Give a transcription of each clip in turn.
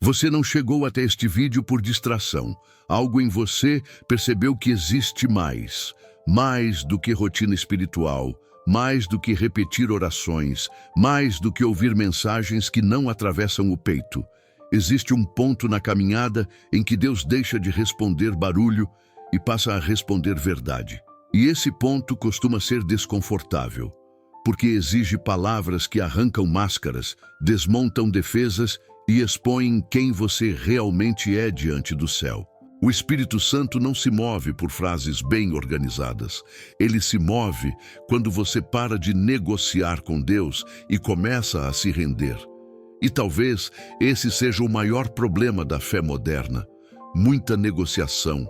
Você não chegou até este vídeo por distração. Algo em você percebeu que existe mais. Mais do que rotina espiritual, mais do que repetir orações, mais do que ouvir mensagens que não atravessam o peito. Existe um ponto na caminhada em que Deus deixa de responder barulho e passa a responder verdade. E esse ponto costuma ser desconfortável, porque exige palavras que arrancam máscaras, desmontam defesas e expõem quem você realmente é diante do céu. O Espírito Santo não se move por frases bem organizadas. Ele se move quando você para de negociar com Deus e começa a se render. E talvez esse seja o maior problema da fé moderna. Muita negociação,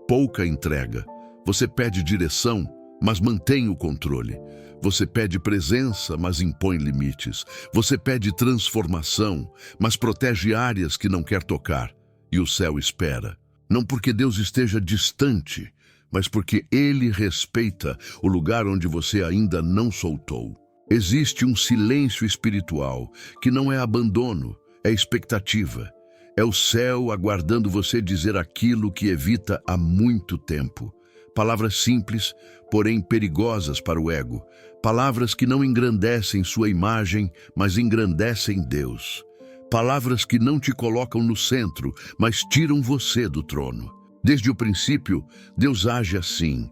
pouca entrega. Você pede direção, mas mantém o controle. Você pede presença, mas impõe limites. Você pede transformação, mas protege áreas que não quer tocar. E o céu espera. Não porque Deus esteja distante, mas porque Ele respeita o lugar onde você ainda não soltou. Existe um silêncio espiritual que não é abandono, é expectativa. É o céu aguardando você dizer aquilo que evita há muito tempo. Palavras simples, porém perigosas para o ego. Palavras que não engrandecem sua imagem, mas engrandecem Deus. Palavras que não te colocam no centro, mas tiram você do trono. Desde o princípio, Deus age assim.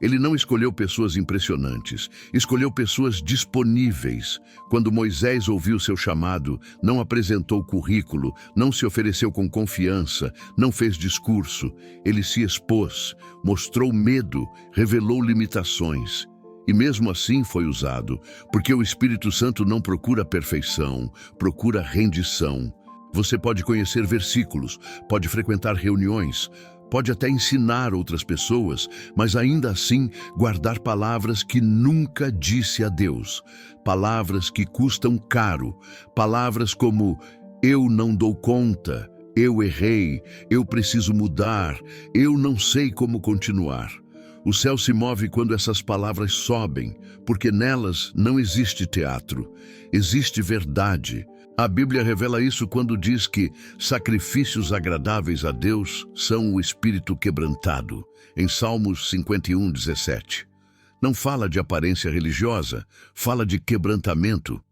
Ele não escolheu pessoas impressionantes, escolheu pessoas disponíveis. Quando Moisés ouviu seu chamado, não apresentou currículo, não se ofereceu com confiança, não fez discurso. Ele se expôs, mostrou medo, revelou limitações. E mesmo assim foi usado, porque o Espírito Santo não procura perfeição, procura rendição. Você pode conhecer versículos, pode frequentar reuniões, pode até ensinar outras pessoas, mas ainda assim guardar palavras que nunca disse a Deus. Palavras que custam caro, palavras como eu não dou conta, eu errei, eu preciso mudar, eu não sei como continuar. O céu se move quando essas palavras sobem, porque nelas não existe teatro, existe verdade. A Bíblia revela isso quando diz que sacrifícios agradáveis a Deus são o espírito quebrantado, em Salmos 51:17. Não fala de aparência religiosa, fala de quebrantamento.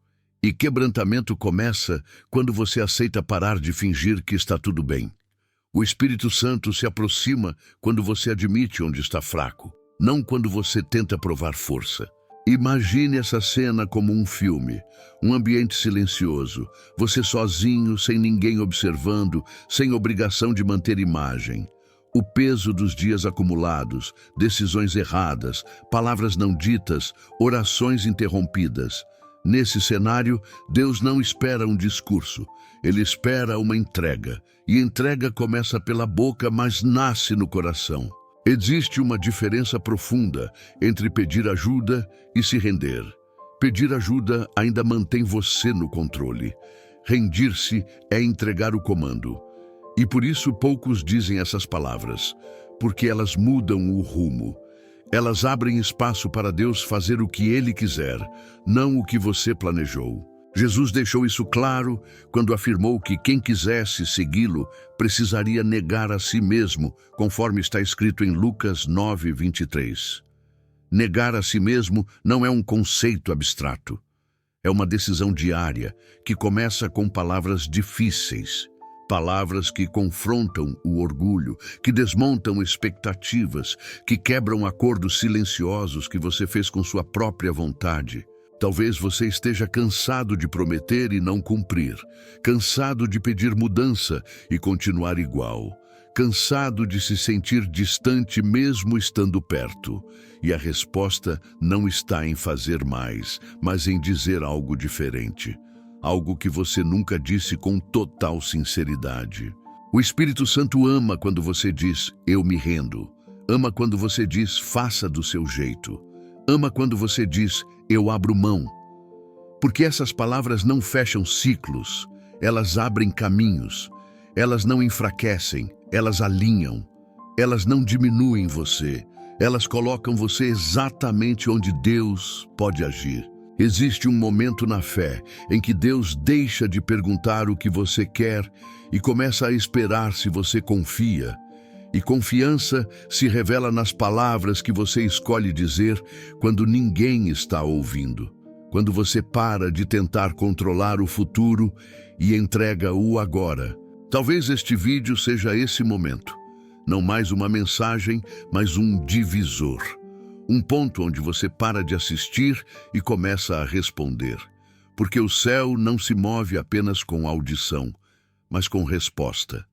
E quebrantamento começa quando você aceita parar de fingir que está tudo bem. O Espírito Santo se aproxima quando você admite onde está fraco, não quando você tenta provar força. Imagine essa cena como um filme, um ambiente silencioso, você sozinho, sem ninguém observando, sem obrigação de manter imagem. O peso dos dias acumulados, decisões erradas, palavras não ditas, orações interrompidas. Nesse cenário, Deus não espera um discurso, Ele espera uma entrega. E entrega começa pela boca, mas nasce no coração. Existe uma diferença profunda entre pedir ajuda e se render. Pedir ajuda ainda mantém você no controle. Rendir-se é entregar o comando. E por isso poucos dizem essas palavras, porque elas mudam o rumo. Elas abrem espaço para Deus fazer o que Ele quiser, não o que você planejou. Jesus deixou isso claro quando afirmou que quem quisesse segui-lo precisaria negar a si mesmo, conforme está escrito em Lucas 9:23. Negar a si mesmo não é um conceito abstrato. É uma decisão diária que começa com palavras difíceis, palavras que confrontam o orgulho, que desmontam expectativas, que quebram acordos silenciosos que você fez com sua própria vontade. Talvez você esteja cansado de prometer e não cumprir, cansado de pedir mudança e continuar igual, cansado de se sentir distante mesmo estando perto. E a resposta não está em fazer mais, mas em dizer algo diferente, algo que você nunca disse com total sinceridade. O Espírito Santo ama quando você diz, eu me rendo. Ama quando você diz, faça do seu jeito. Ama quando você diz, eu abro mão. Porque essas palavras não fecham ciclos, elas abrem caminhos. Elas não enfraquecem, elas alinham. Elas não diminuem você, elas colocam você exatamente onde Deus pode agir. Existe um momento na fé em que Deus deixa de perguntar o que você quer e começa a esperar se você confia. E confiança se revela nas palavras que você escolhe dizer quando ninguém está ouvindo. Quando você para de tentar controlar o futuro e entrega o agora. Talvez este vídeo seja esse momento. Não mais uma mensagem, mas um divisor. Um ponto onde você para de assistir e começa a responder. Porque o céu não se move apenas com audição, mas com resposta.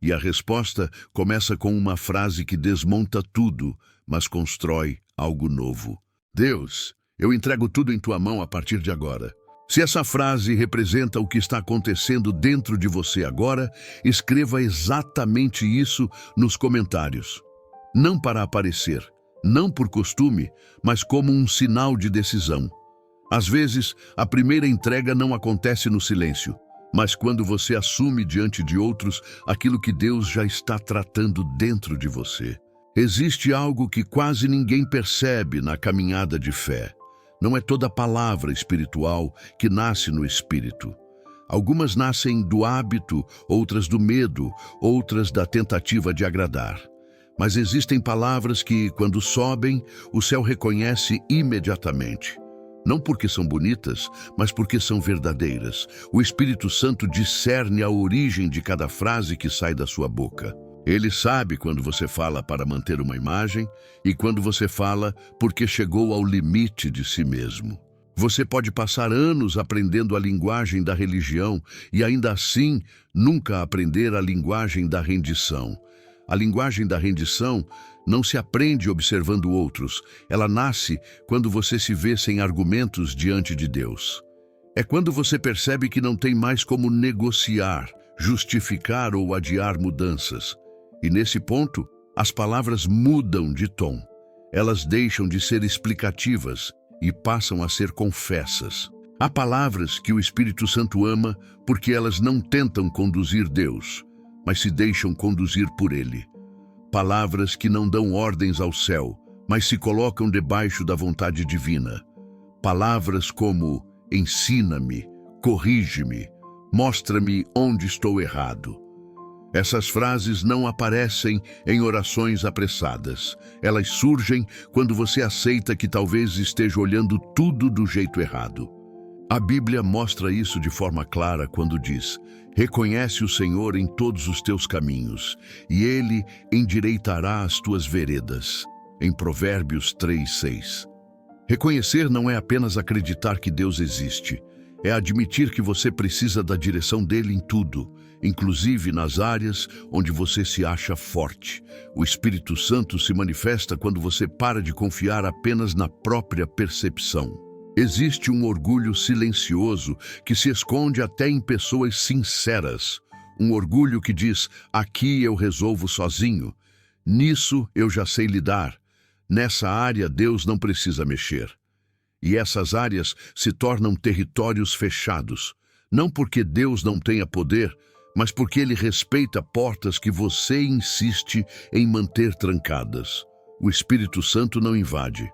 E a resposta começa com uma frase que desmonta tudo, mas constrói algo novo. Deus, eu entrego tudo em tua mão a partir de agora. Se essa frase representa o que está acontecendo dentro de você agora, escreva exatamente isso nos comentários. Não para aparecer, não por costume, mas como um sinal de decisão. Às vezes, a primeira entrega não acontece no silêncio, mas quando você assume diante de outros aquilo que Deus já está tratando dentro de você. Existe algo que quase ninguém percebe na caminhada de fé. Não é toda palavra espiritual que nasce no espírito. Algumas nascem do hábito, outras do medo, outras da tentativa de agradar. Mas existem palavras que, quando sobem, o céu reconhece imediatamente. Não porque são bonitas, mas porque são verdadeiras. O Espírito Santo discerne a origem de cada frase que sai da sua boca. Ele sabe quando você fala para manter uma imagem e quando você fala porque chegou ao limite de si mesmo. Você pode passar anos aprendendo a linguagem da religião e ainda assim nunca aprender a linguagem da rendição. A linguagem da rendição não se aprende observando outros. Ela nasce quando você se vê sem argumentos diante de Deus. É quando você percebe que não tem mais como negociar, justificar ou adiar mudanças. E nesse ponto, as palavras mudam de tom. Elas deixam de ser explicativas e passam a ser confessas. Há palavras que o Espírito Santo ama porque elas não tentam conduzir Deus, mas se deixam conduzir por Ele. Palavras que não dão ordens ao céu, mas se colocam debaixo da vontade divina. Palavras como ensina-me, corrige-me, mostra-me onde estou errado. Essas frases não aparecem em orações apressadas. Elas surgem quando você aceita que talvez esteja olhando tudo do jeito errado. A Bíblia mostra isso de forma clara quando diz: reconhece o Senhor em todos os teus caminhos, e Ele endireitará as tuas veredas. Em Provérbios 3:6. Reconhecer não é apenas acreditar que Deus existe, é admitir que você precisa da direção dele em tudo, inclusive nas áreas onde você se acha forte. O Espírito Santo se manifesta quando você para de confiar apenas na própria percepção. Existe um orgulho silencioso que se esconde até em pessoas sinceras. Um orgulho que diz: aqui eu resolvo sozinho, nisso eu já sei lidar, nessa área Deus não precisa mexer. E essas áreas se tornam territórios fechados, não porque Deus não tenha poder, mas porque Ele respeita portas que você insiste em manter trancadas. O Espírito Santo não invade,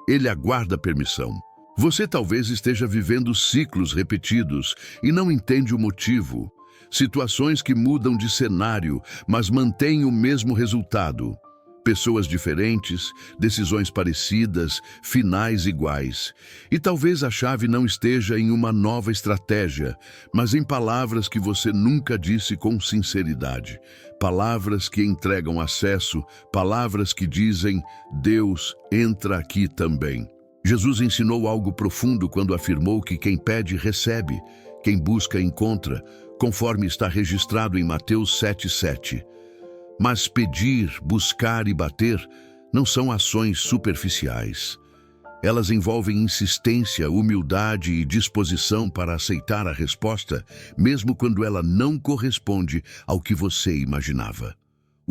Ele aguarda permissão. Você talvez esteja vivendo ciclos repetidos e não entende o motivo. Situações que mudam de cenário, mas mantêm o mesmo resultado. Pessoas diferentes, decisões parecidas, finais iguais. E talvez a chave não esteja em uma nova estratégia, mas em palavras que você nunca disse com sinceridade. Palavras que entregam acesso, palavras que dizem: Deus, entra aqui também. Jesus ensinou algo profundo quando afirmou que quem pede, recebe, quem busca, encontra, conforme está registrado em Mateus 7:7. Mas pedir, buscar e bater não são ações superficiais. Elas envolvem insistência, humildade e disposição para aceitar a resposta, mesmo quando ela não corresponde ao que você imaginava.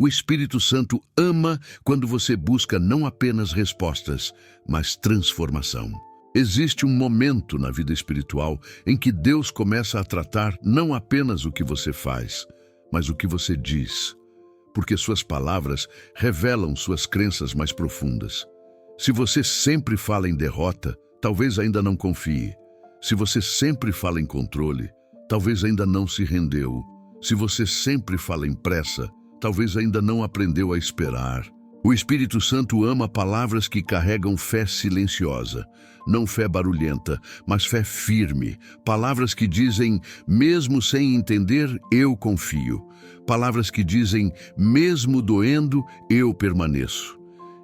O Espírito Santo ama quando você busca não apenas respostas, mas transformação. Existe um momento na vida espiritual em que Deus começa a tratar não apenas o que você faz, mas o que você diz, porque suas palavras revelam suas crenças mais profundas. Se você sempre fala em derrota, talvez ainda não confie. Se você sempre fala em controle, talvez ainda não se rendeu. Se você sempre fala em pressa, talvez ainda não aprendeu a esperar. O Espírito Santo ama palavras que carregam fé silenciosa, não fé barulhenta, mas fé firme. Palavras que dizem, mesmo sem entender, eu confio. Palavras que dizem, mesmo doendo, eu permaneço.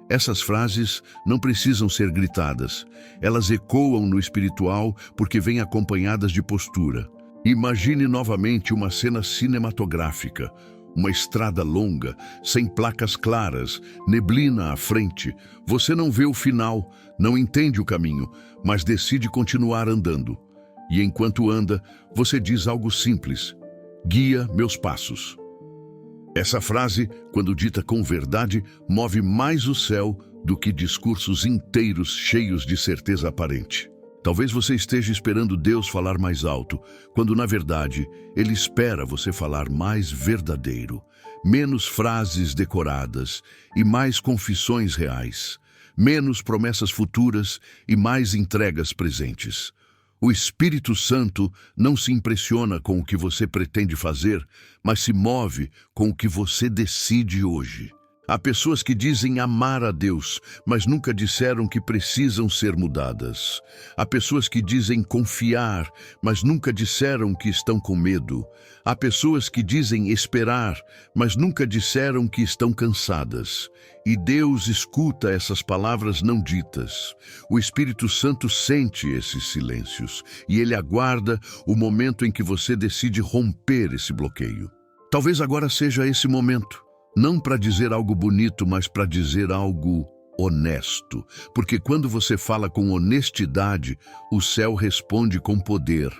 Essas frases não precisam ser gritadas. Elas ecoam no espiritual porque vêm acompanhadas de postura. Imagine novamente uma cena cinematográfica. Uma estrada longa, sem placas claras, neblina à frente. Você não vê o final, não entende o caminho, mas decide continuar andando. E enquanto anda, você diz algo simples: guia meus passos. Essa frase, quando dita com verdade, move mais o céu do que discursos inteiros cheios de certeza aparente. Talvez você esteja esperando Deus falar mais alto, quando na verdade Ele espera você falar mais verdadeiro, menos frases decoradas e mais confissões reais, menos promessas futuras e mais entregas presentes. O Espírito Santo não se impressiona com o que você pretende fazer, mas se move com o que você decide hoje. Há pessoas que dizem amar a Deus, mas nunca disseram que precisam ser mudadas. Há pessoas que dizem confiar, mas nunca disseram que estão com medo. Há pessoas que dizem esperar, mas nunca disseram que estão cansadas. E Deus escuta essas palavras não ditas. O Espírito Santo sente esses silêncios e Ele aguarda o momento em que você decide romper esse bloqueio. Talvez agora seja esse momento. Não para dizer algo bonito, mas para dizer algo honesto. Porque quando você fala com honestidade, o céu responde com poder.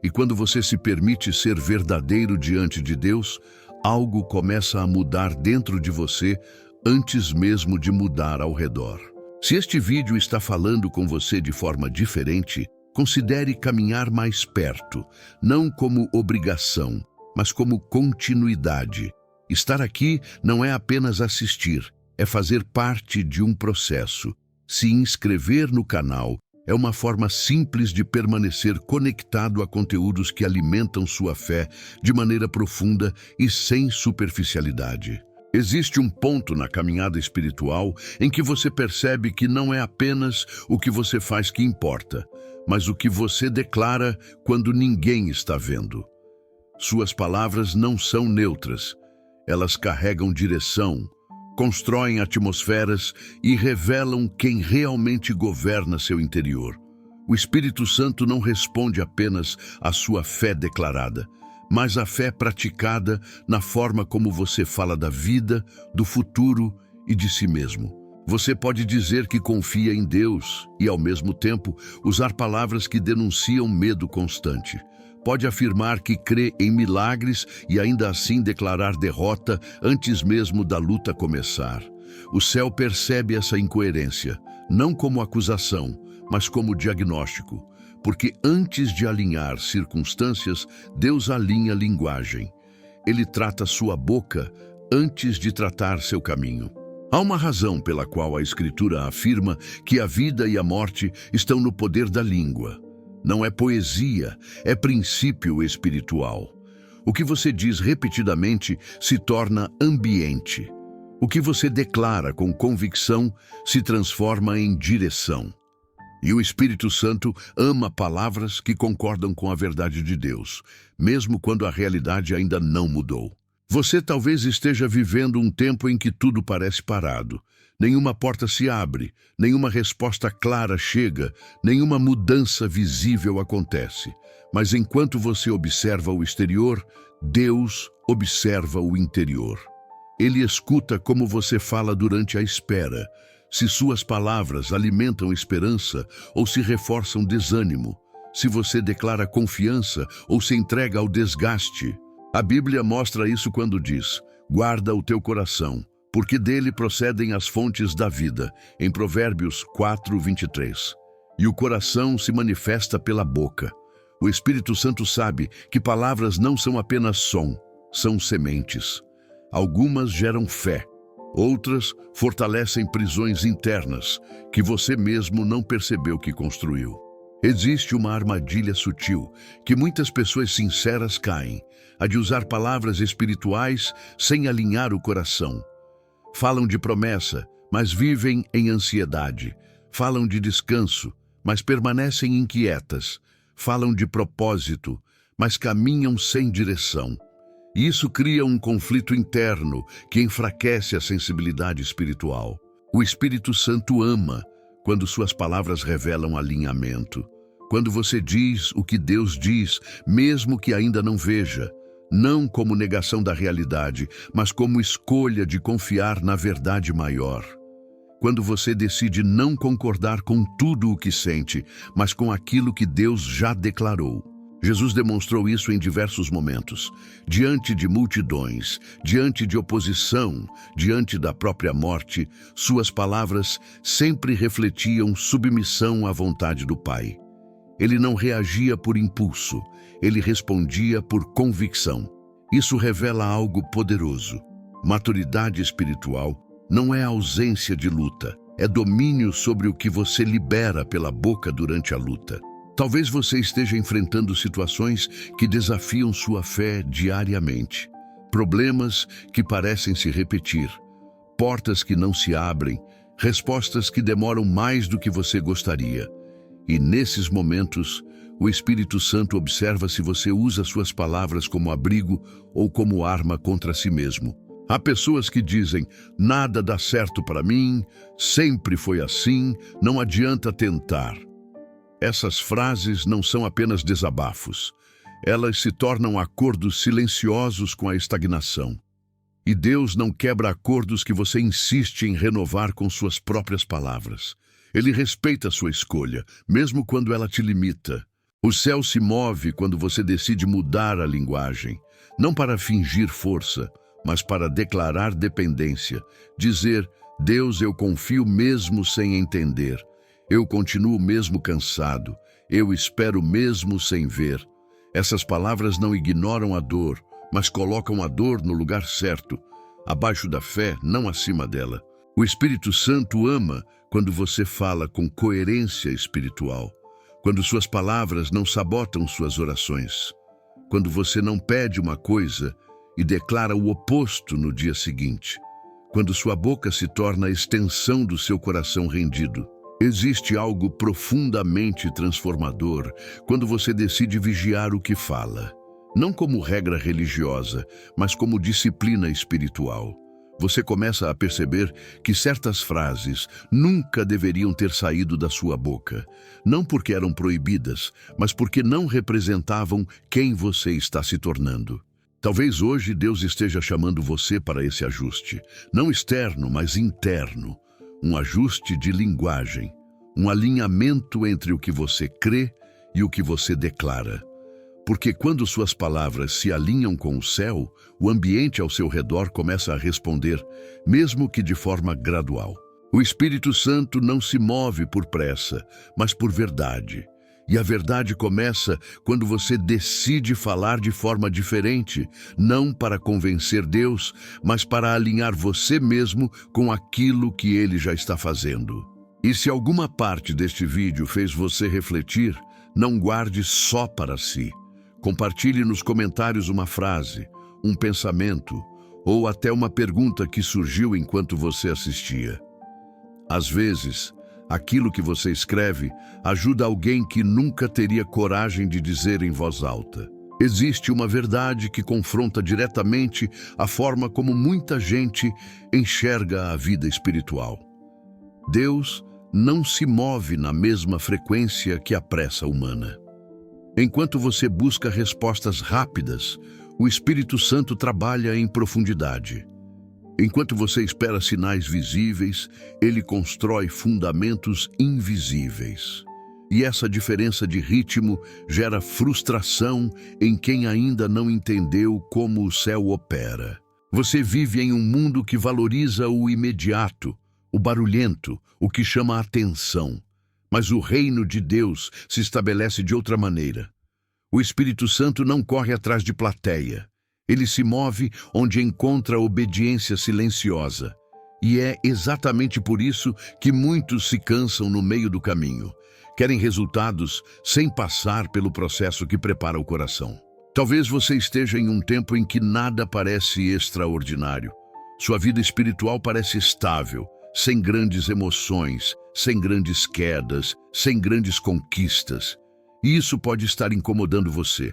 E quando você se permite ser verdadeiro diante de Deus, algo começa a mudar dentro de você antes mesmo de mudar ao redor. Se este vídeo está falando com você de forma diferente, considere caminhar mais perto, não como obrigação, mas como continuidade. Estar aqui não é apenas assistir, é fazer parte de um processo. Se inscrever no canal é uma forma simples de permanecer conectado a conteúdos que alimentam sua fé de maneira profunda e sem superficialidade. Existe um ponto na caminhada espiritual em que você percebe que não é apenas o que você faz que importa, mas o que você declara quando ninguém está vendo. Suas palavras não são neutras. Elas carregam direção, constroem atmosferas e revelam quem realmente governa seu interior. O Espírito Santo não responde apenas à sua fé declarada, mas à fé praticada na forma como você fala da vida, do futuro e de si mesmo. Você pode dizer que confia em Deus e, ao mesmo tempo, usar palavras que denunciam medo constante. Pode afirmar que crê em milagres e ainda assim declarar derrota antes mesmo da luta começar. O céu percebe essa incoerência, não como acusação, mas como diagnóstico, porque antes de alinhar circunstâncias, Deus alinha linguagem. Ele trata sua boca antes de tratar seu caminho. Há uma razão pela qual a Escritura afirma que a vida e a morte estão no poder da língua. Não é poesia, é princípio espiritual. O que você diz repetidamente se torna ambiente. O que você declara com convicção se transforma em direção. E o Espírito Santo ama palavras que concordam com a verdade de Deus, mesmo quando a realidade ainda não mudou. Você talvez esteja vivendo um tempo em que tudo parece parado. Nenhuma porta se abre, nenhuma resposta clara chega, nenhuma mudança visível acontece. Mas enquanto você observa o exterior, Deus observa o interior. Ele escuta como você fala durante a espera, se suas palavras alimentam esperança ou se reforçam desânimo, se você declara confiança ou se entrega ao desgaste. A Bíblia mostra isso quando diz: guarda o teu coração, porque dele procedem as fontes da vida, em Provérbios 4:23. E o coração se manifesta pela boca. O Espírito Santo sabe que palavras não são apenas som, são sementes. Algumas geram fé, Outras fortalecem prisões internas que você mesmo não percebeu que construiu. Existe uma armadilha sutil que muitas pessoas sinceras caem, a de usar palavras espirituais sem alinhar o coração. Falam de promessa, mas vivem em ansiedade. Falam de descanso, mas permanecem inquietas. Falam de propósito, mas caminham sem direção. Isso cria um conflito interno que enfraquece a sensibilidade espiritual. O Espírito Santo ama quando suas palavras revelam alinhamento. Quando você diz o que Deus diz, mesmo que ainda não veja, não como negação da realidade, mas como escolha de confiar na verdade maior. Quando você decide não concordar com tudo o que sente, mas com aquilo que Deus já declarou. Jesus demonstrou isso em diversos momentos, diante de multidões, diante de oposição, diante da própria morte. Suas palavras sempre refletiam submissão à vontade do Pai. Ele não reagia por impulso, ele respondia por convicção. Isso revela algo poderoso. Maturidade espiritual não é ausência de luta, é domínio sobre o que você libera pela boca durante a luta. Talvez você esteja enfrentando situações que desafiam sua fé diariamente. Problemas que parecem se repetir, portas que não se abrem, respostas que demoram mais do que você gostaria. E nesses momentos, o Espírito Santo observa se você usa suas palavras como abrigo ou como arma contra si mesmo. Há pessoas que dizem, nada dá certo para mim, sempre foi assim, não adianta tentar. Essas frases não são apenas desabafos. Elas se tornam acordos silenciosos com a estagnação. E Deus não quebra acordos que você insiste em renovar com suas próprias palavras. Ele respeita a sua escolha, mesmo quando ela te limita. O céu se move quando você decide mudar a linguagem, não para fingir força, mas para declarar dependência. Dizer, Deus, eu confio mesmo sem entender. Eu continuo mesmo cansado. Eu espero mesmo sem ver. Essas palavras não ignoram a dor, mas colocam a dor no lugar certo, abaixo da fé, não acima dela. O Espírito Santo ama quando você fala com coerência espiritual, quando suas palavras não sabotam suas orações, quando você não pede uma coisa e declara o oposto no dia seguinte, quando sua boca se torna a extensão do seu coração rendido. Existe algo profundamente transformador quando você decide vigiar o que fala, não como regra religiosa, mas como disciplina espiritual. Você começa a perceber que certas frases nunca deveriam ter saído da sua boca, não porque eram proibidas, mas porque não representavam quem você está se tornando. Talvez hoje Deus esteja chamando você para esse ajuste, não externo, mas interno. Um ajuste de linguagem, um alinhamento entre o que você crê e o que você declara. Porque quando suas palavras se alinham com o céu, o ambiente ao seu redor começa a responder, mesmo que de forma gradual. O Espírito Santo não se move por pressa, mas por verdade. E a verdade começa quando você decide falar de forma diferente, não para convencer Deus, mas para alinhar você mesmo com aquilo que Ele já está fazendo. E se alguma parte deste vídeo fez você refletir, não guarde só para si. Compartilhe nos comentários uma frase, um pensamento ou até uma pergunta que surgiu enquanto você assistia. Às vezes, aquilo que você escreve ajuda alguém que nunca teria coragem de dizer em voz alta. Existe uma verdade que confronta diretamente a forma como muita gente enxerga a vida espiritual. Deus não se move na mesma frequência que a pressa humana. Enquanto você busca respostas rápidas, o Espírito Santo trabalha em profundidade. Enquanto você espera sinais visíveis, ele constrói fundamentos invisíveis. E essa diferença de ritmo gera frustração em quem ainda não entendeu como o céu opera. Você vive em um mundo que valoriza o imediato, o barulhento, o que chama a atenção. Mas o reino de Deus se estabelece de outra maneira. O Espírito Santo não corre atrás de plateia. Ele se move onde encontra obediência silenciosa. E é exatamente por isso que muitos se cansam no meio do caminho. Querem resultados sem passar pelo processo que prepara o coração. Talvez você esteja em um tempo em que nada parece extraordinário. Sua vida espiritual parece estável, sem grandes emoções, sem grandes quedas, sem grandes conquistas. E isso pode estar incomodando você.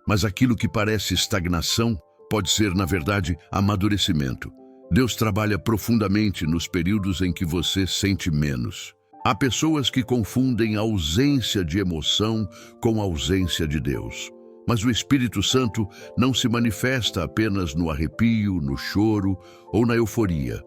Mas aquilo que parece estagnação pode ser, na verdade, amadurecimento. Deus trabalha profundamente nos períodos em que você sente menos. Há pessoas que confundem a ausência de emoção com a ausência de Deus. Mas o Espírito Santo não se manifesta apenas no arrepio, no choro ou na euforia.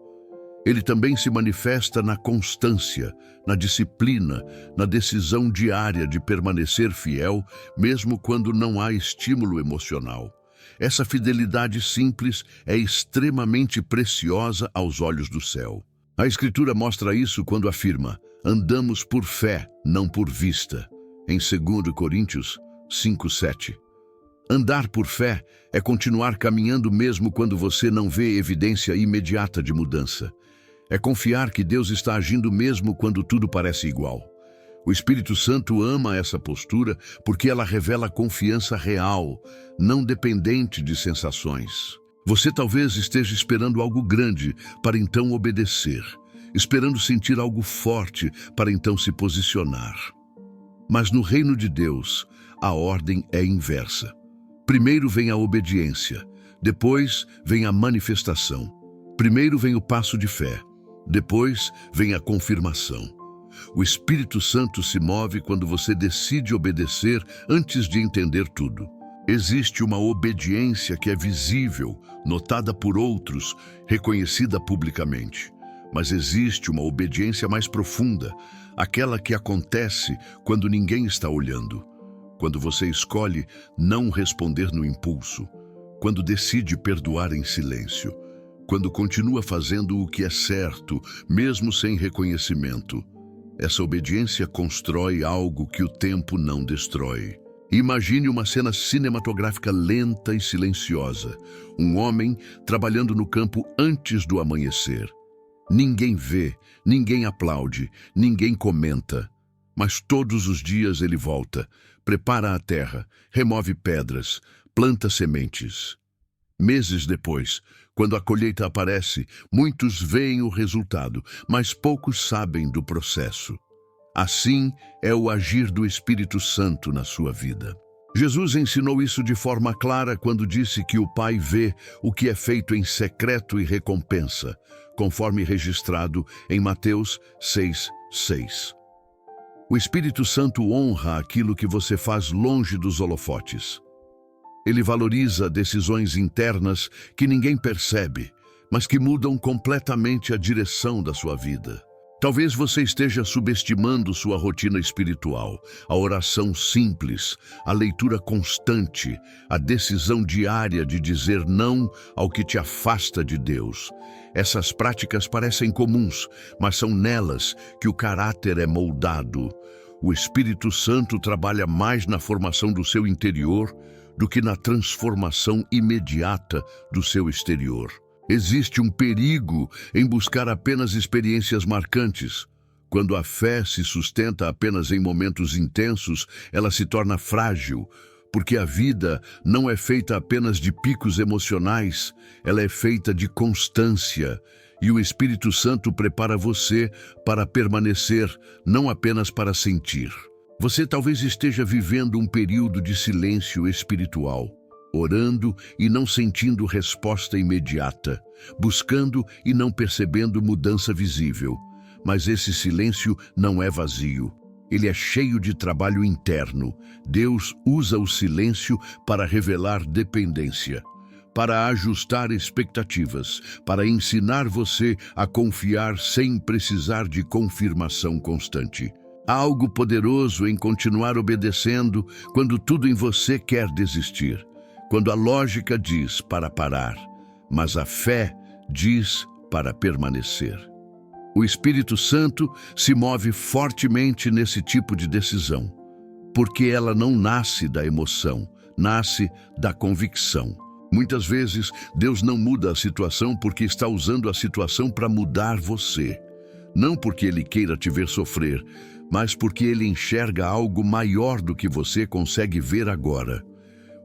Ele também se manifesta na constância, na disciplina, na decisão diária de permanecer fiel, mesmo quando não há estímulo emocional. Essa fidelidade simples é extremamente preciosa aos olhos do céu. A Escritura mostra isso quando afirma: andamos por fé, não por vista, em 2 Coríntios 5:7. Andar por fé é continuar caminhando mesmo quando você não vê evidência imediata de mudança. É confiar que Deus está agindo mesmo quando tudo parece igual. O Espírito Santo ama essa postura porque ela revela confiança real, não dependente de sensações. Você talvez esteja esperando algo grande para então obedecer, esperando sentir algo forte para então se posicionar. Mas no reino de Deus, a ordem é inversa. Primeiro vem a obediência, depois vem a manifestação. Primeiro vem o passo de fé, depois vem a confirmação. O Espírito Santo se move quando você decide obedecer antes de entender tudo. Existe uma obediência que é visível, notada por outros, reconhecida publicamente. Mas existe uma obediência mais profunda, aquela que acontece quando ninguém está olhando. Quando você escolhe não responder no impulso, quando decide perdoar em silêncio, quando continua fazendo o que é certo, mesmo sem reconhecimento. Essa obediência constrói algo que o tempo não destrói. Imagine uma cena cinematográfica lenta e silenciosa. Um homem trabalhando no campo antes do amanhecer. Ninguém vê, ninguém aplaude, ninguém comenta. Mas todos os dias ele volta, prepara a terra, remove pedras, planta sementes. Meses depois, quando a colheita aparece, muitos veem o resultado, mas poucos sabem do processo. Assim é o agir do Espírito Santo na sua vida. Jesus ensinou isso de forma clara quando disse que o Pai vê o que é feito em secreto e recompensa, conforme registrado em Mateus 6:6. O Espírito Santo honra aquilo que você faz longe dos holofotes. Ele valoriza decisões internas que ninguém percebe, mas que mudam completamente a direção da sua vida. Talvez você esteja subestimando sua rotina espiritual, a oração simples, a leitura constante, a decisão diária de dizer não ao que te afasta de Deus. Essas práticas parecem comuns, mas são nelas que o caráter é moldado. O Espírito Santo trabalha mais na formação do seu interior do que na transformação imediata do seu exterior. Existe um perigo em buscar apenas experiências marcantes. Quando a fé se sustenta apenas em momentos intensos, ela se torna frágil, porque a vida não é feita apenas de picos emocionais, ela é feita de constância. E o Espírito Santo prepara você para permanecer, não apenas para sentir. Você talvez esteja vivendo um período de silêncio espiritual, orando e não sentindo resposta imediata, buscando e não percebendo mudança visível. Mas esse silêncio não é vazio. Ele é cheio de trabalho interno. Deus usa o silêncio para revelar dependência, para ajustar expectativas, para ensinar você a confiar sem precisar de confirmação constante. Há algo poderoso em continuar obedecendo quando tudo em você quer desistir, quando a lógica diz para parar, mas a fé diz para permanecer. O Espírito Santo se move fortemente nesse tipo de decisão, porque ela não nasce da emoção, nasce da convicção. Muitas vezes, Deus não muda a situação porque está usando a situação para mudar você. Não porque Ele queira te ver sofrer, mas porque Ele enxerga algo maior do que você consegue ver agora.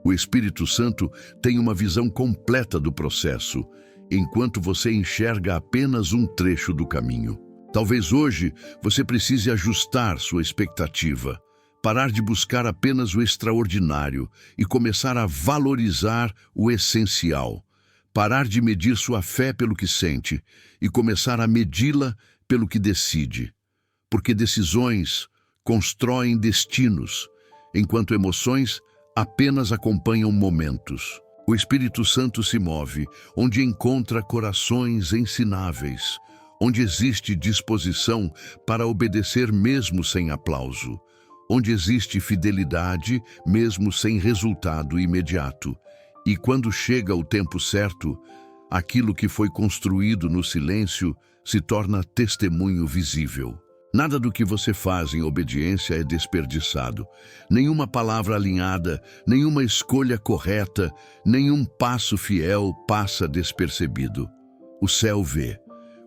O Espírito Santo tem uma visão completa do processo, enquanto você enxerga apenas um trecho do caminho. Talvez hoje você precise ajustar sua expectativa, parar de buscar apenas o extraordinário e começar a valorizar o essencial. Parar de medir sua fé pelo que sente e começar a medi-la pelo que decide. Porque decisões constroem destinos, enquanto emoções apenas acompanham momentos. O Espírito Santo se move onde encontra corações ensináveis, onde existe disposição para obedecer mesmo sem aplauso, onde existe fidelidade mesmo sem resultado imediato. E quando chega o tempo certo, aquilo que foi construído no silêncio se torna testemunho visível. Nada do que você faz em obediência é desperdiçado. Nenhuma palavra alinhada, nenhuma escolha correta, nenhum passo fiel passa despercebido. O céu vê,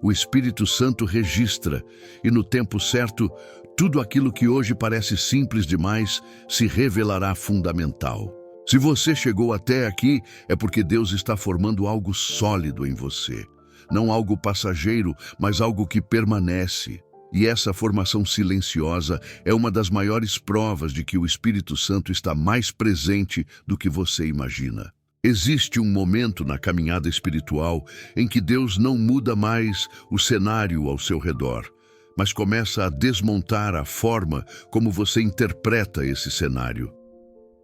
o Espírito Santo registra, e no tempo certo, tudo aquilo que hoje parece simples demais se revelará fundamental. Se você chegou até aqui, é porque Deus está formando algo sólido em você. Não algo passageiro, mas algo que permanece. E essa formação silenciosa é uma das maiores provas de que o Espírito Santo está mais presente do que você imagina. Existe um momento na caminhada espiritual em que Deus não muda mais o cenário ao seu redor, mas começa a desmontar a forma como você interpreta esse cenário.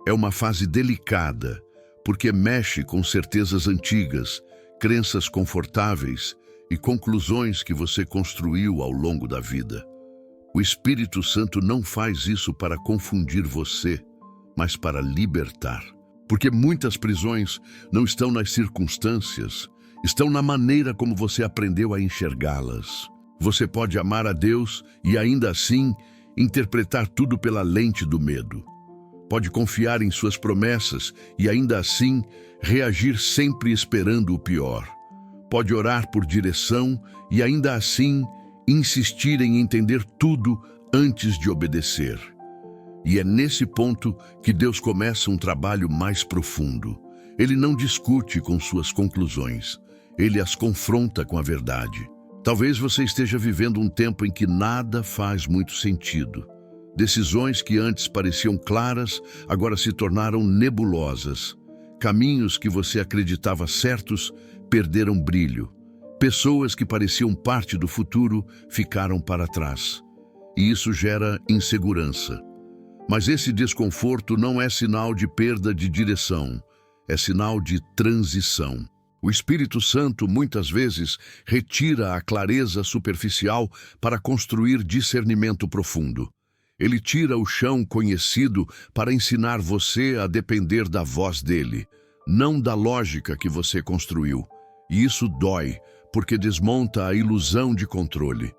É uma fase delicada, porque mexe com certezas antigas, crenças confortáveis e conclusões que você construiu ao longo da vida. O Espírito Santo não faz isso para confundir você, mas para libertar. Porque muitas prisões não estão nas circunstâncias, estão na maneira como você aprendeu a enxergá-las. Você pode amar a Deus e ainda assim interpretar tudo pela lente do medo. Pode confiar em suas promessas e ainda assim reagir sempre esperando o pior. Pode orar por direção e ainda assim insistir em entender tudo antes de obedecer. E é nesse ponto que Deus começa um trabalho mais profundo. Ele não discute com suas conclusões, ele as confronta com a verdade. Talvez você esteja vivendo um tempo em que nada faz muito sentido. Decisões que antes pareciam claras, agora se tornaram nebulosas. Caminhos que você acreditava certos perderam brilho. Pessoas que pareciam parte do futuro ficaram para trás. E isso gera insegurança. Mas esse desconforto não é sinal de perda de direção, é sinal de transição. O Espírito Santo muitas vezes retira a clareza superficial para construir discernimento profundo. Ele tira o chão conhecido para ensinar você a depender da voz dele, não da lógica que você construiu. E isso dói, porque desmonta a ilusão de controle.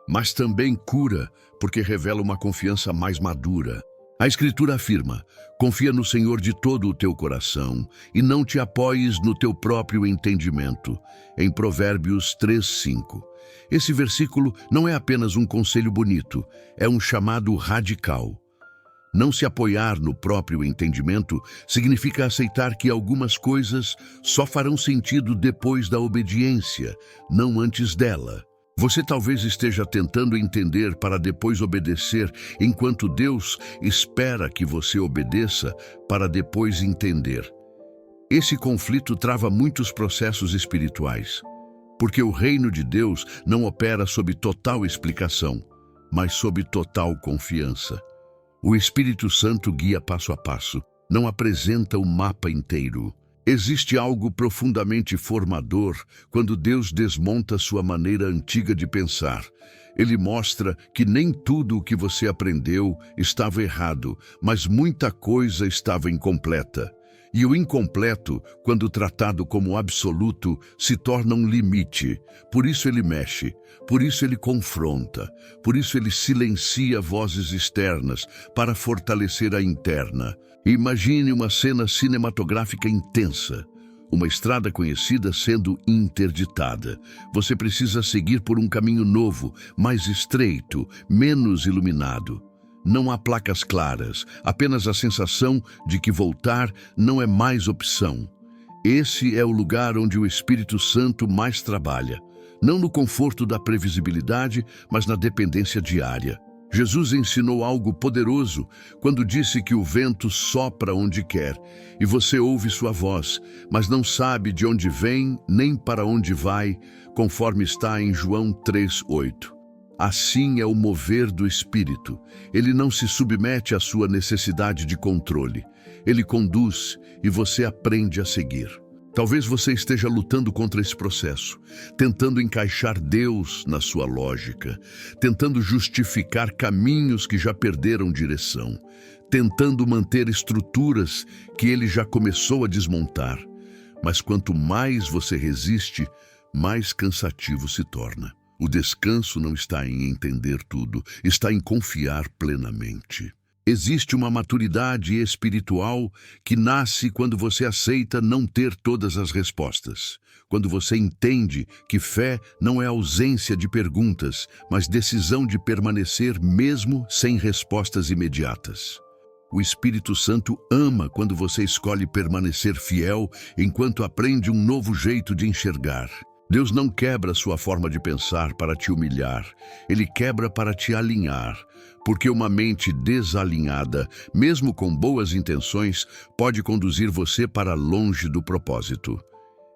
Mas também cura, porque revela uma confiança mais madura. A Escritura afirma: confia no Senhor de todo o teu coração e não te apoies no teu próprio entendimento, em Provérbios 3:5. Esse versículo não é apenas um conselho bonito, é um chamado radical. Não se apoiar no próprio entendimento significa aceitar que algumas coisas só farão sentido depois da obediência, não antes dela. Você talvez esteja tentando entender para depois obedecer, enquanto Deus espera que você obedeça para depois entender. Esse conflito trava muitos processos espirituais, porque o reino de Deus não opera sob total explicação, mas sob total confiança. O Espírito Santo guia passo a passo, não apresenta o mapa inteiro. Existe algo profundamente formador quando Deus desmonta sua maneira antiga de pensar. Ele mostra que nem tudo o que você aprendeu estava errado, mas muita coisa estava incompleta. E o incompleto, quando tratado como absoluto, se torna um limite. Por isso ele mexe, por isso ele confronta, por isso ele silencia vozes externas para fortalecer a interna. Imagine uma cena cinematográfica intensa. uma estrada conhecida sendo interditada. Você precisa seguir por um caminho novo, mais estreito, menos iluminado. Não há placas claras, apenas a sensação de que voltar não é mais opção. Esse é o lugar onde o Espírito Santo mais trabalha. Não no conforto da previsibilidade, mas na dependência diária. Jesus ensinou algo poderoso quando disse que o vento sopra onde quer e você ouve sua voz, mas não sabe de onde vem nem para onde vai, conforme está em João 3:8. Assim é o mover do Espírito. Ele não se submete à sua necessidade de controle. Ele conduz e você aprende a seguir. Talvez você esteja lutando contra esse processo, tentando encaixar Deus na sua lógica, tentando justificar caminhos que já perderam direção, tentando manter estruturas que Ele já começou a desmontar. Mas quanto mais você resiste, mais cansativo se torna. O descanso não está em entender tudo, está em confiar plenamente. Existe uma maturidade espiritual que nasce quando você aceita não ter todas as respostas. Quando você entende que fé não é ausência de perguntas, mas decisão de permanecer mesmo sem respostas imediatas. O Espírito Santo ama quando você escolhe permanecer fiel enquanto aprende um novo jeito de enxergar. Deus não quebra sua forma de pensar para te humilhar, Ele quebra para te alinhar, porque uma mente desalinhada, mesmo com boas intenções, pode conduzir você para longe do propósito.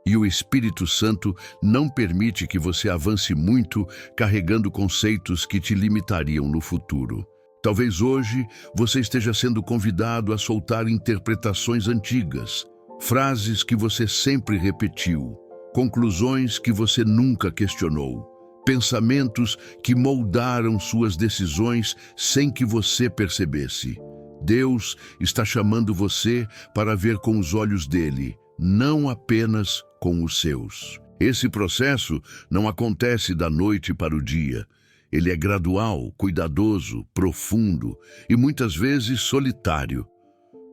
E o Espírito Santo não permite que você avance muito carregando conceitos que te limitariam no futuro. Talvez hoje você esteja sendo convidado a soltar interpretações antigas, frases que você sempre repetiu, conclusões que você nunca questionou, pensamentos que moldaram suas decisões sem que você percebesse. Deus está chamando você para ver com os olhos dele, não apenas com os seus. Esse processo não acontece da noite para o dia. Ele é gradual, cuidadoso, profundo e muitas vezes solitário.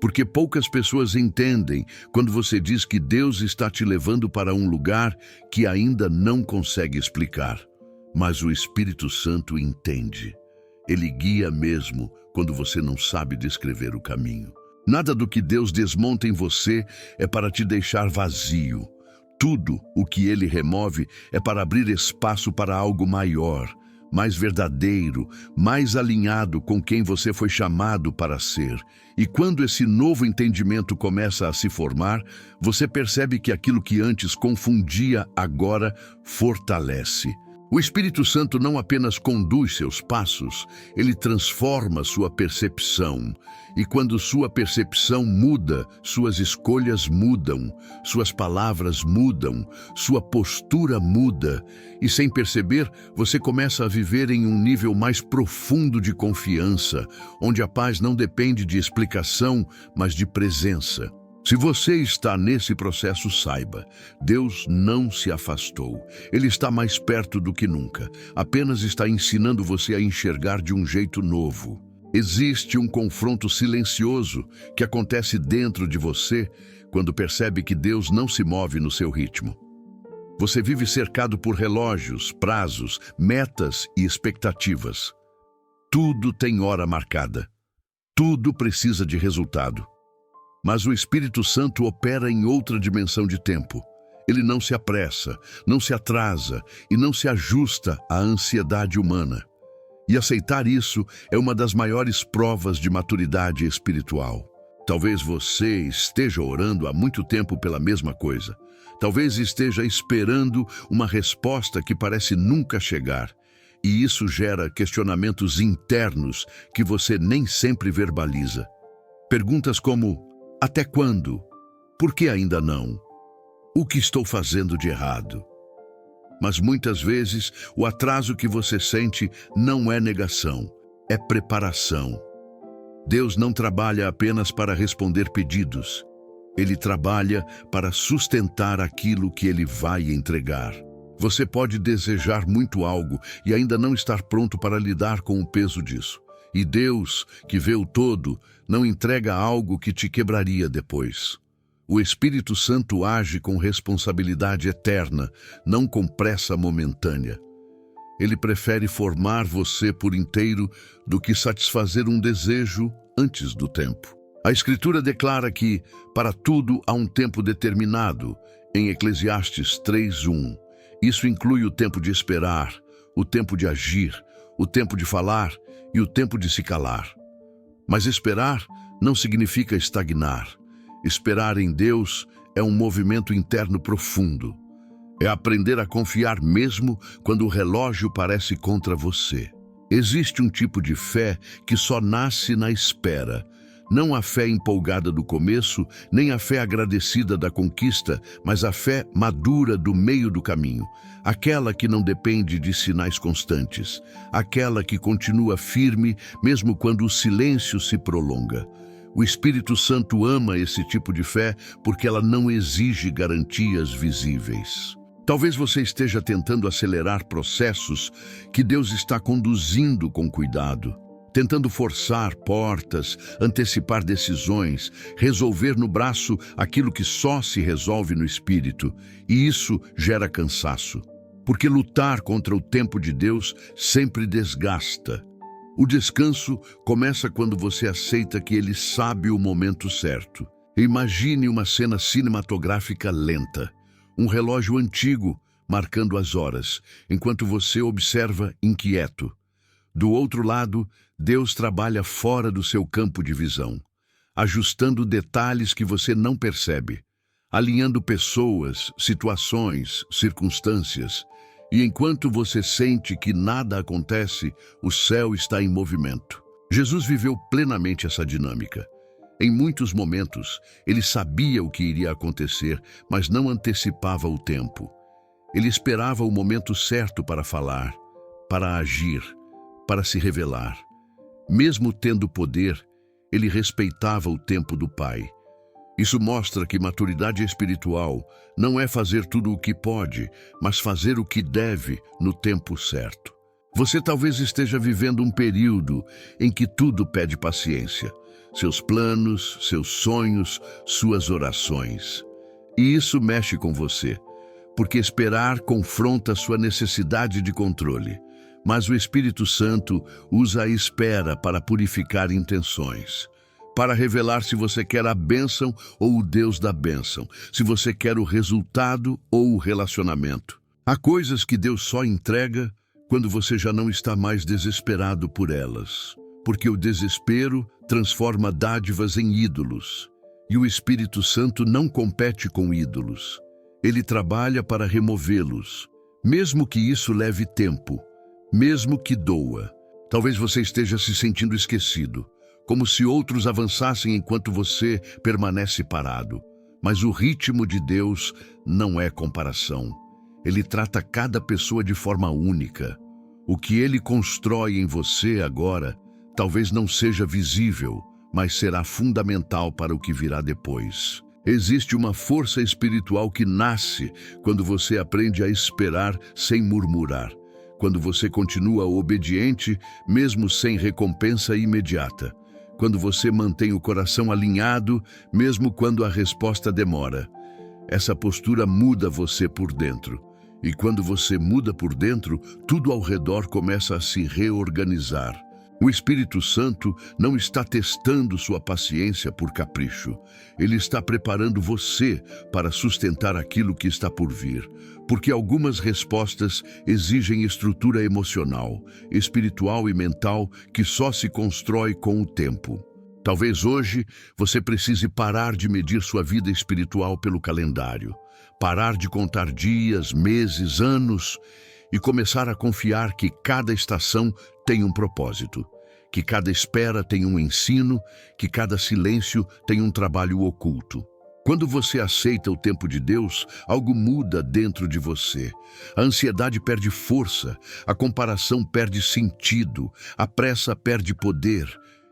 Porque poucas pessoas entendem quando você diz que Deus está te levando para um lugar que ainda não consegue explicar. Mas o Espírito Santo entende. Ele guia mesmo quando você não sabe descrever o caminho. Nada do que Deus desmonta em você é para te deixar vazio. Tudo o que Ele remove é para abrir espaço para algo maior, mais verdadeiro, mais alinhado com quem você foi chamado para ser. E quando esse novo entendimento começa a se formar, você percebe que aquilo que antes confundia agora fortalece. O Espírito Santo não apenas conduz seus passos, ele transforma sua percepção. E quando sua percepção muda, suas escolhas mudam, suas palavras mudam, sua postura muda. E sem perceber, você começa a viver em um nível mais profundo de confiança, onde a paz não depende de explicação, mas de presença. Se você está nesse processo, saiba, Deus não se afastou. Ele está mais perto do que nunca. Apenas está ensinando você a enxergar de um jeito novo. Existe um confronto silencioso que acontece dentro de você quando percebe que Deus não se move no seu ritmo. Você vive cercado por relógios, prazos, metas e expectativas. Tudo tem hora marcada. Tudo precisa de resultado. Mas o Espírito Santo opera em outra dimensão de tempo. Ele não se apressa, não se atrasa e não se ajusta à ansiedade humana. E aceitar isso é uma das maiores provas de maturidade espiritual. Talvez você esteja orando há muito tempo pela mesma coisa. Talvez esteja esperando uma resposta que parece nunca chegar. E isso gera questionamentos internos que você nem sempre verbaliza. Perguntas como: até quando? Por que ainda não? O que estou fazendo de errado? Mas muitas vezes o atraso que você sente não é negação, é preparação. Deus não trabalha apenas para responder pedidos. Ele trabalha para sustentar aquilo que Ele vai entregar. Você pode desejar muito algo e ainda não estar pronto para lidar com o peso disso. E Deus, que vê o todo, não entrega algo que te quebraria depois. O Espírito Santo age com responsabilidade eterna, não com pressa momentânea. Ele prefere formar você por inteiro do que satisfazer um desejo antes do tempo. A Escritura declara que, para tudo há um tempo determinado, em Eclesiastes 3:1. Isso inclui o tempo de esperar, o tempo de agir, o tempo de falar e o tempo de se calar. Mas esperar não significa estagnar. Esperar em Deus é um movimento interno profundo. É aprender a confiar mesmo quando o relógio parece contra você. Existe um tipo de fé que só nasce na espera. Não a fé empolgada do começo, nem a fé agradecida da conquista, mas a fé madura do meio do caminho. Aquela que não depende de sinais constantes. Aquela que continua firme mesmo quando o silêncio se prolonga. O Espírito Santo ama esse tipo de fé porque ela não exige garantias visíveis. Talvez você esteja tentando acelerar processos que Deus está conduzindo com cuidado, tentando forçar portas, antecipar decisões, resolver no braço aquilo que só se resolve no Espírito, e isso gera cansaço, porque lutar contra o tempo de Deus sempre desgasta. O descanso começa quando você aceita que Ele sabe o momento certo. Imagine uma cena cinematográfica lenta, um relógio antigo marcando as horas, enquanto você observa inquieto. Do outro lado, Deus trabalha fora do seu campo de visão, ajustando detalhes que você não percebe, alinhando pessoas, situações, circunstâncias. E enquanto você sente que nada acontece, o céu está em movimento. Jesus viveu plenamente essa dinâmica. Em muitos momentos, ele sabia o que iria acontecer, mas não antecipava o tempo. Ele esperava o momento certo para falar, para agir, para se revelar. Mesmo tendo poder, ele respeitava o tempo do Pai. Isso mostra que maturidade espiritual não é fazer tudo o que pode, mas fazer o que deve no tempo certo. Você talvez esteja vivendo um período em que tudo pede paciência. Seus planos, seus sonhos, suas orações. E isso mexe com você, porque esperar confronta sua necessidade de controle. Mas o Espírito Santo usa a espera para purificar intenções, para revelar se você quer a bênção ou o Deus da bênção, se você quer o resultado ou o relacionamento. Há coisas que Deus só entrega quando você já não está mais desesperado por elas, porque o desespero transforma dádivas em ídolos, e o Espírito Santo não compete com ídolos. Ele trabalha para removê-los, mesmo que isso leve tempo, mesmo que doa. Talvez você esteja se sentindo esquecido, como se outros avançassem enquanto você permanece parado. Mas o ritmo de Deus não é comparação. Ele trata cada pessoa de forma única. O que Ele constrói em você agora talvez não seja visível, mas será fundamental para o que virá depois. Existe uma força espiritual que nasce quando você aprende a esperar sem murmurar, quando você continua obediente mesmo sem recompensa imediata, quando você mantém o coração alinhado, mesmo quando a resposta demora. Essa postura muda você por dentro. E quando você muda por dentro, tudo ao redor começa a se reorganizar. O Espírito Santo não está testando sua paciência por capricho. Ele está preparando você para sustentar aquilo que está por vir. Porque algumas respostas exigem estrutura emocional, espiritual e mental que só se constrói com o tempo. Talvez hoje você precise parar de medir sua vida espiritual pelo calendário, parar de contar dias, meses, anos e começar a confiar que cada estação tem um propósito, que cada espera tem um ensino, que cada silêncio tem um trabalho oculto. Quando você aceita o tempo de Deus, algo muda dentro de você. A ansiedade perde força, a comparação perde sentido, a pressa perde poder.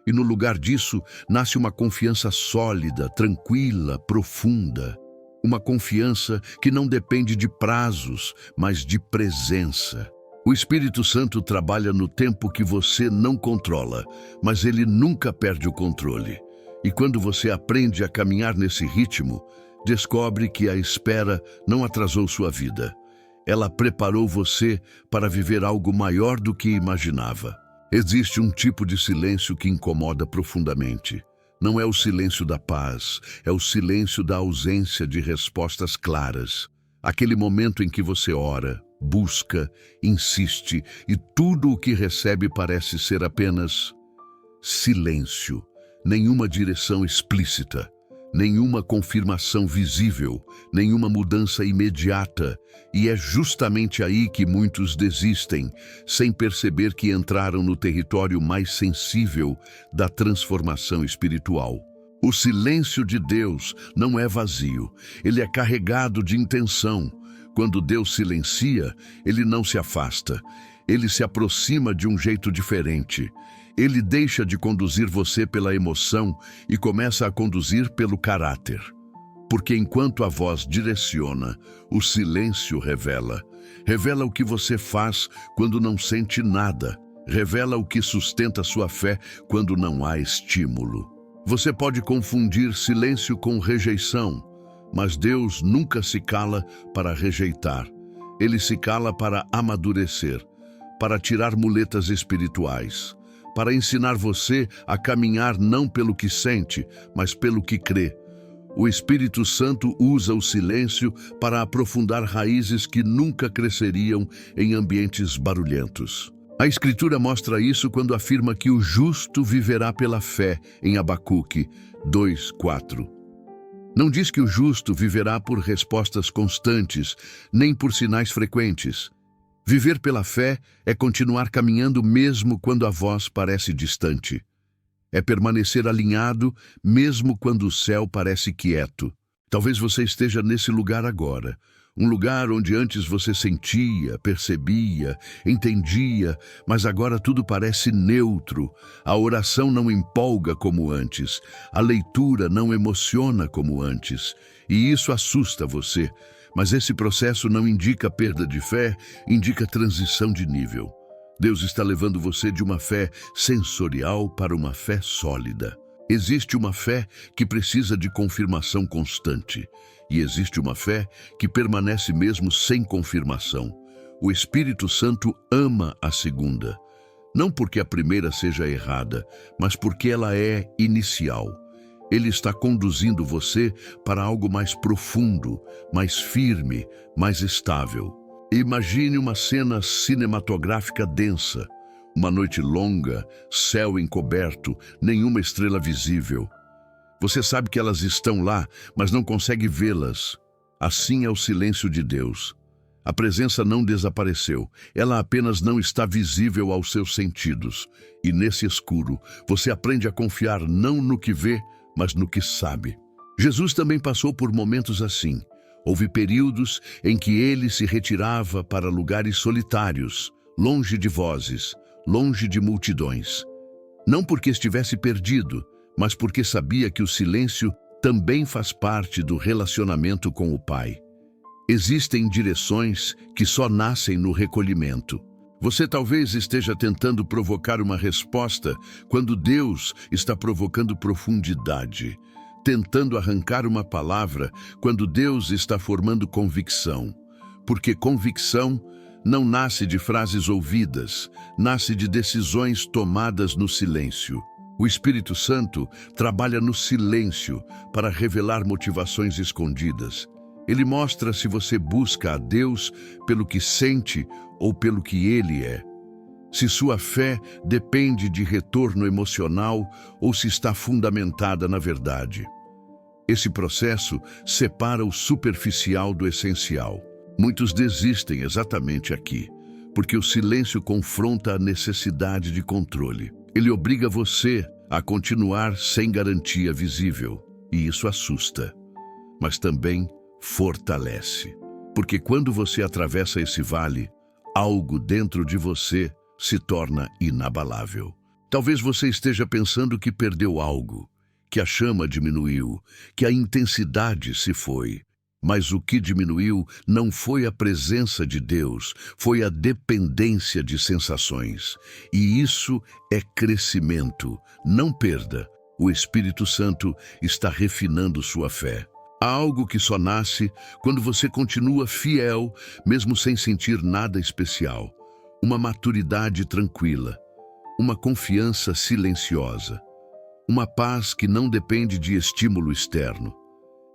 E no lugar disso, nasce uma confiança sólida, tranquila, profunda. Uma confiança que não depende de prazos, mas de presença. O Espírito Santo trabalha no tempo que você não controla, mas ele nunca perde o controle. E quando você aprende a caminhar nesse ritmo, descobre que a espera não atrasou sua vida. Ela preparou você para viver algo maior do que imaginava. Existe um tipo de silêncio que incomoda profundamente. Não é o silêncio da paz, é o silêncio da ausência de respostas claras. Aquele momento em que você ora, busca, insiste e tudo o que recebe parece ser apenas silêncio. Nenhuma direção explícita, nenhuma confirmação visível, nenhuma mudança imediata. E é justamente aí que muitos desistem, sem perceber que entraram no território mais sensível da transformação espiritual. O silêncio de Deus não é vazio, ele é carregado de intenção. Quando Deus silencia, ele não se afasta, ele se aproxima de um jeito diferente. Ele deixa de conduzir você pela emoção e começa a conduzir pelo caráter. Porque enquanto a voz direciona, o silêncio revela. Revela o que você faz quando não sente nada. Revela o que sustenta sua fé quando não há estímulo. Você pode confundir silêncio com rejeição, mas Deus nunca se cala para rejeitar. Ele se cala para amadurecer, para tirar muletas espirituais, para ensinar você a caminhar não pelo que sente, mas pelo que crê. O Espírito Santo usa o silêncio para aprofundar raízes que nunca cresceriam em ambientes barulhentos. A Escritura mostra isso quando afirma que o justo viverá pela fé, em Abacuque 2:4. Não diz que o justo viverá por respostas constantes, nem por sinais frequentes. Viver pela fé é continuar caminhando mesmo quando a voz parece distante. É permanecer alinhado mesmo quando o céu parece quieto. Talvez você esteja nesse lugar agora, um lugar onde antes você sentia, percebia, entendia, mas agora tudo parece neutro. A oração não empolga como antes, a leitura não emociona como antes, e isso assusta você. Mas esse processo não indica perda de fé, indica transição de nível. Deus está levando você de uma fé sensorial para uma fé sólida. Existe uma fé que precisa de confirmação constante, e existe uma fé que permanece mesmo sem confirmação. O Espírito Santo ama a segunda, não porque a primeira seja errada, mas porque ela é inicial. Ele está conduzindo você para algo mais profundo, mais firme, mais estável. Imagine uma cena cinematográfica densa. Uma noite longa, céu encoberto, nenhuma estrela visível. Você sabe que elas estão lá, mas não consegue vê-las. Assim é o silêncio de Deus. A presença não desapareceu, ela apenas não está visível aos seus sentidos. E nesse escuro, você aprende a confiar não no que vê, mas no que sabe. Jesus também passou por momentos assim. Houve períodos em que ele se retirava para lugares solitários, longe de vozes, longe de multidões. Não porque estivesse perdido, mas porque sabia que o silêncio também faz parte do relacionamento com o Pai. Existem direções que só nascem no recolhimento. Você talvez esteja tentando provocar uma resposta quando Deus está provocando profundidade, tentando arrancar uma palavra quando Deus está formando convicção. Porque convicção não nasce de frases ouvidas, nasce de decisões tomadas no silêncio. O Espírito Santo trabalha no silêncio para revelar motivações escondidas. Ele mostra se você busca a Deus pelo que sente ou pelo que Ele é. Se sua fé depende de retorno emocional ou se está fundamentada na verdade. Esse processo separa o superficial do essencial. Muitos desistem exatamente aqui, porque o silêncio confronta a necessidade de controle. Ele obriga você a continuar sem garantia visível, e isso assusta, mas também fortalece. Porque quando você atravessa esse vale, algo dentro de você se torna inabalável. Talvez você esteja pensando que perdeu algo, que a chama diminuiu, que a intensidade se foi. Mas o que diminuiu não foi a presença de Deus, foi a dependência de sensações. E isso é crescimento, não perda. O Espírito Santo está refinando sua fé. Há algo que só nasce quando você continua fiel, mesmo sem sentir nada especial. Uma maturidade tranquila, uma confiança silenciosa, uma paz que não depende de estímulo externo.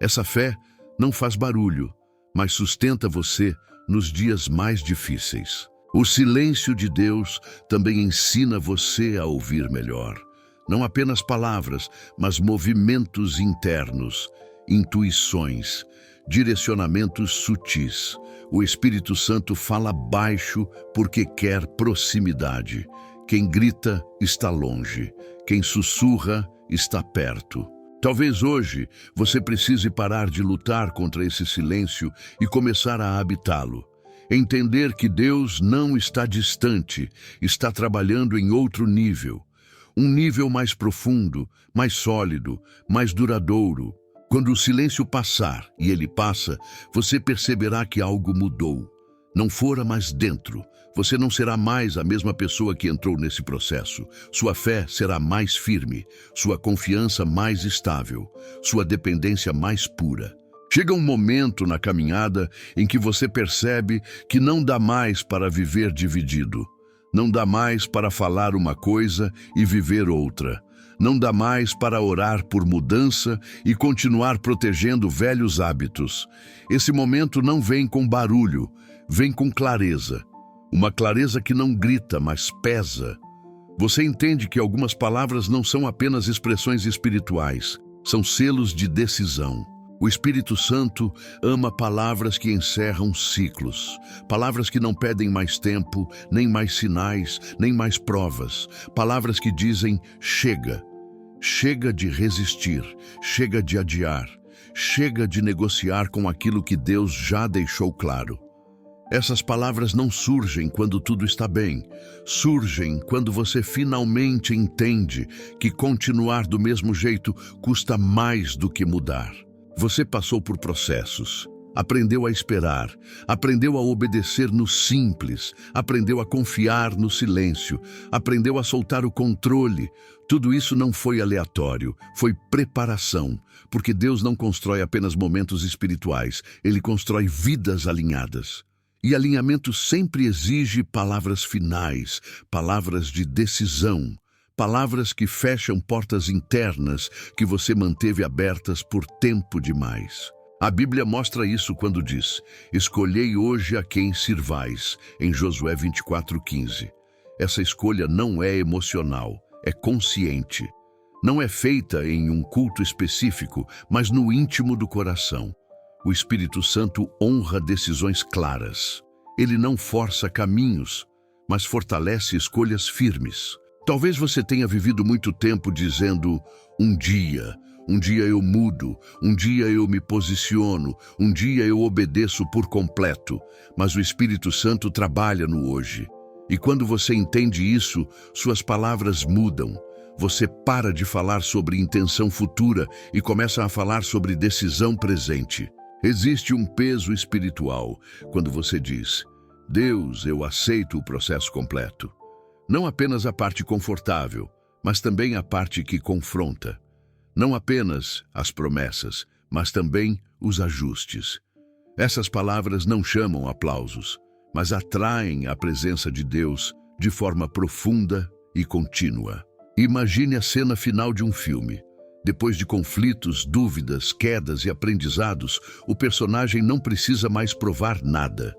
Essa fé não faz barulho, mas sustenta você nos dias mais difíceis. O silêncio de Deus também ensina você a ouvir melhor. Não apenas palavras, mas movimentos internos, intuições, direcionamentos sutis. O Espírito Santo fala baixo porque quer proximidade. Quem grita está longe, quem sussurra está perto. Talvez hoje você precise parar de lutar contra esse silêncio e começar a habitá-lo. Entender que Deus não está distante, está trabalhando em outro nível. Um nível mais profundo, mais sólido, mais duradouro. Quando o silêncio passar, e ele passa, você perceberá que algo mudou. Não fora mais dentro. Você não será mais a mesma pessoa que entrou nesse processo. Sua fé será mais firme, sua confiança mais estável, sua dependência mais pura. Chega um momento na caminhada em que você percebe que não dá mais para viver dividido. Não dá mais para falar uma coisa e viver outra. Não dá mais para orar por mudança e continuar protegendo velhos hábitos. Esse momento não vem com barulho, vem com clareza. Uma clareza que não grita, mas pesa. Você entende que algumas palavras não são apenas expressões espirituais, são selos de decisão. O Espírito Santo ama palavras que encerram ciclos, palavras que não pedem mais tempo, nem mais sinais, nem mais provas, palavras que dizem chega. Chega de resistir, chega de adiar, chega de negociar com aquilo que Deus já deixou claro. Essas palavras não surgem quando tudo está bem, surgem quando você finalmente entende que continuar do mesmo jeito custa mais do que mudar. Você passou por processos, aprendeu a esperar, aprendeu a obedecer no simples, aprendeu a confiar no silêncio, aprendeu a soltar o controle. Tudo isso não foi aleatório, foi preparação, porque Deus não constrói apenas momentos espirituais, Ele constrói vidas alinhadas. E alinhamento sempre exige palavras finais, palavras de decisão, palavras que fecham portas internas que você manteve abertas por tempo demais. A Bíblia mostra isso quando diz: escolhei hoje a quem sirvais, em Josué 24:15. Essa escolha não é emocional, é consciente. Não é feita em um culto específico, mas no íntimo do coração. O Espírito Santo honra decisões claras. Ele não força caminhos, mas fortalece escolhas firmes. Talvez você tenha vivido muito tempo dizendo: um dia eu mudo, um dia eu me posiciono, um dia eu obedeço por completo. Mas o Espírito Santo trabalha no hoje. E quando você entende isso, suas palavras mudam. Você para de falar sobre intenção futura e começa a falar sobre decisão presente. Existe um peso espiritual quando você diz: Deus, eu aceito o processo completo. Não apenas a parte confortável, mas também a parte que confronta. Não apenas as promessas, mas também os ajustes. Essas palavras não chamam aplausos, mas atraem a presença de Deus de forma profunda e contínua. Imagine a cena final de um filme. Depois de conflitos, dúvidas, quedas e aprendizados, o personagem não precisa mais provar nada.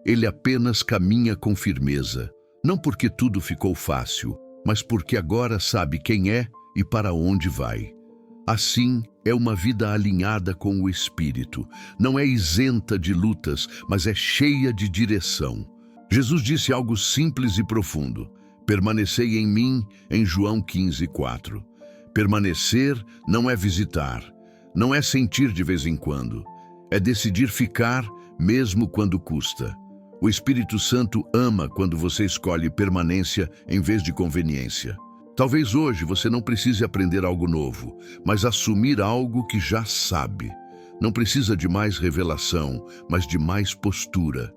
Ele apenas caminha com firmeza, não porque tudo ficou fácil, mas porque agora sabe quem é e para onde vai. Assim, é uma vida alinhada com o Espírito. Não é isenta de lutas, mas é cheia de direção. Jesus disse algo simples e profundo: permanecei em mim, em João 15:4. Permanecer não é visitar, não é sentir de vez em quando, é decidir ficar mesmo quando custa. O Espírito Santo ama quando você escolhe permanência em vez de conveniência. Talvez hoje você não precise aprender algo novo, mas assumir algo que já sabe. Não precisa de mais revelação, mas de mais postura.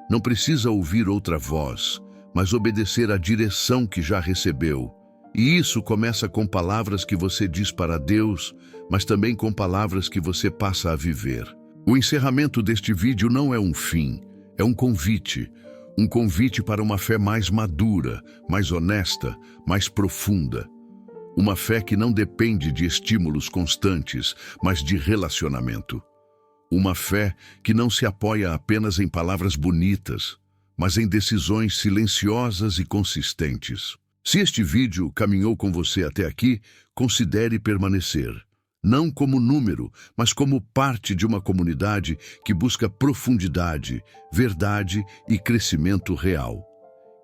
Não precisa ouvir outra voz, mas obedecer à direção que já recebeu. E isso começa com palavras que você diz para Deus, mas também com palavras que você passa a viver. O encerramento deste vídeo não é um fim, é um convite. Um convite para uma fé mais madura, mais honesta, mais profunda. Uma fé que não depende de estímulos constantes, mas de relacionamento. Uma fé que não se apoia apenas em palavras bonitas, mas em decisões silenciosas e consistentes. Se este vídeo caminhou com você até aqui, considere permanecer. Não como número, mas como parte de uma comunidade que busca profundidade, verdade e crescimento real.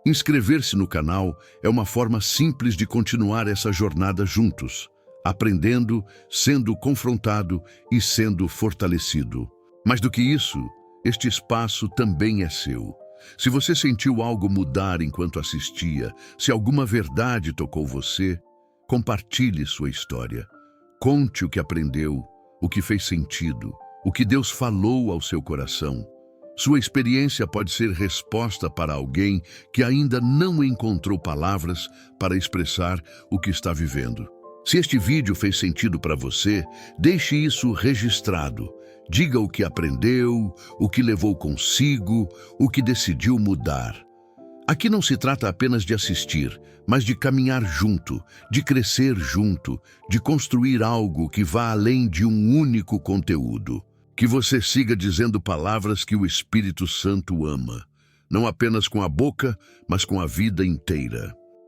Inscrever-se no canal é uma forma simples de continuar essa jornada juntos, aprendendo, sendo confrontado e sendo fortalecido. Mais do que isso, este espaço também é seu. Se você sentiu algo mudar enquanto assistia, se alguma verdade tocou você, compartilhe sua história. Conte o que aprendeu, o que fez sentido, o que Deus falou ao seu coração. Sua experiência pode ser resposta para alguém que ainda não encontrou palavras para expressar o que está vivendo. Se este vídeo fez sentido para você, deixe isso registrado. Diga o que aprendeu, o que levou consigo, o que decidiu mudar. Aqui não se trata apenas de assistir, mas de caminhar junto, de crescer junto, de construir algo que vá além de um único conteúdo. Que você siga dizendo palavras que o Espírito Santo ama, não apenas com a boca, mas com a vida inteira.